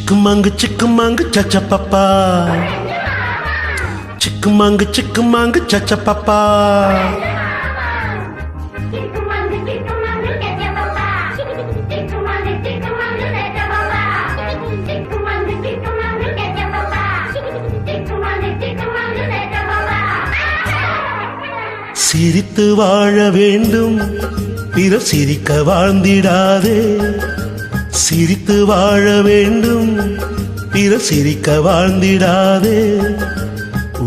Chickamanga chacha papa. Chickamanga chacha papa. சிரித்து வாழ வேண்டும் பிறர் சிரிக்க வாழ்ந்திடாதே. சிரித்து வாழ வேண்டும் பிறர் சிரிக்க வாழ்ந்திடாதே.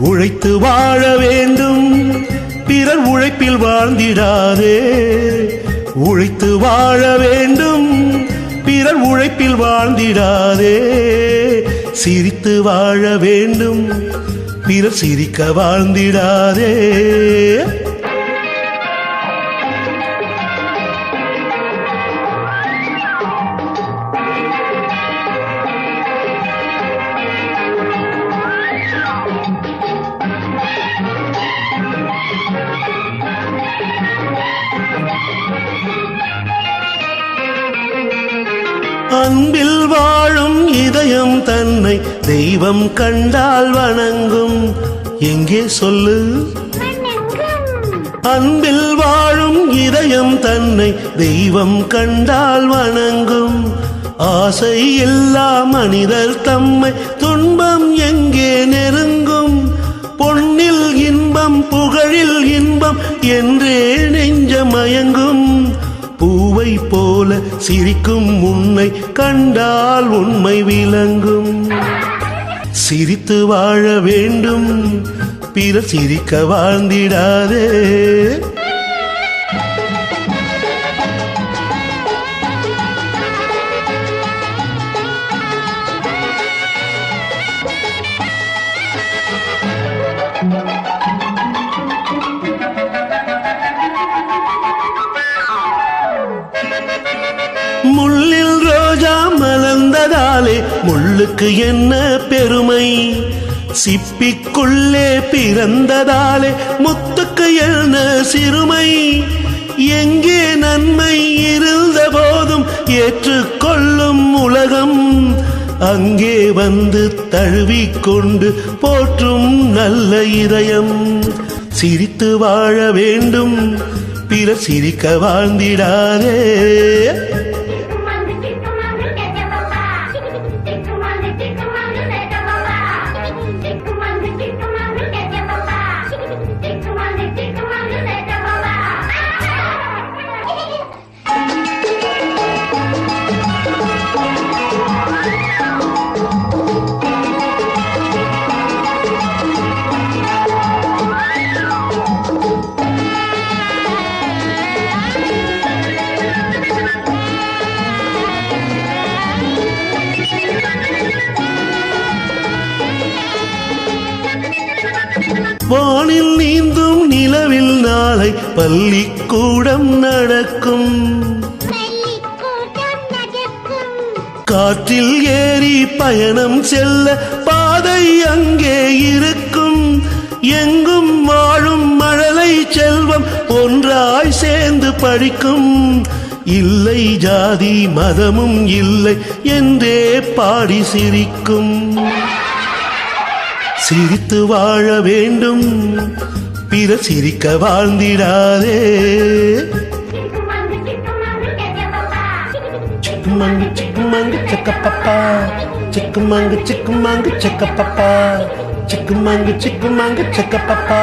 உழைத்து வாழ வேண்டும் பிறர் உழைப்பில் வாழ்ந்திடாதே. உழைத்து வாழ வேண்டும் பிறர் உழைப்பில் வாழ்ந்திடாதே. சிரித்து வாழ வேண்டும் பிறர் சிரிக்க வாழ்ந்திடாதே. அன்பில் வாழும் இதயம் தன்னை தெய்வம் கண்டால் வணங்கும். எங்கே சொல்லு? அன்பில் வாழும் இதயம் தன்னை தெய்வம் கண்டால் வணங்கும். ஆசை எல்லா மனிதர் தம்மை துன்பம் எங்கே நெருங்கும். பொன்னில் இன்பம் புகழில் இன்பம் என்றே நெஞ்சமயங்கும். பூவை போல சிரிக்கும் உன்னை கண்டால் உண்மை விளங்கும். சிரித்து வாழ வேண்டும் பிறர் சிரிக்க வாழ்ந்திடாதே. முள்ளில் ரோஜா மலர்ந்ததாலே முள்ளுக்கு என்ன பெருமை. சிப்பிக்குள்ளே பிறந்ததாலே முத்துக்கு என்ன சிறுமை. எங்கே நன்மை இருந்த போதும் ஏற்றுக்கொள்ளும் உலகம். அங்கே வந்து தழுவிக்கொண்டு போற்றும் நல்ல இதயம். சிரித்து வாழ வேண்டும் பிறர் சிரிக்க வாழ்ந்திடாதே. வானில் நீந்தும் நிலவில் நாளை பள்ளிக்கூடம் நடக்கும். காற்றில் ஏறி பயணம் செல்ல பாதை அங்கே இருக்கும். எங்கும் வாழும் மழலை செல்வம் ஒன்றாய் சேர்ந்து படிக்கும். இல்லை ஜாதி மதமும் இல்லை என்றே பாடி சிரிக்கும். சிரித்து வாழ வேண்டும் பிறர் சிரிக்க வாழ்ந்திடாதே. சிக்குமாங்கு சக்கப்பப்பா. சிக்குமாங்கு சக்கப்பப்பா. சிக்குமாங்கு சக்கப்பப்பா.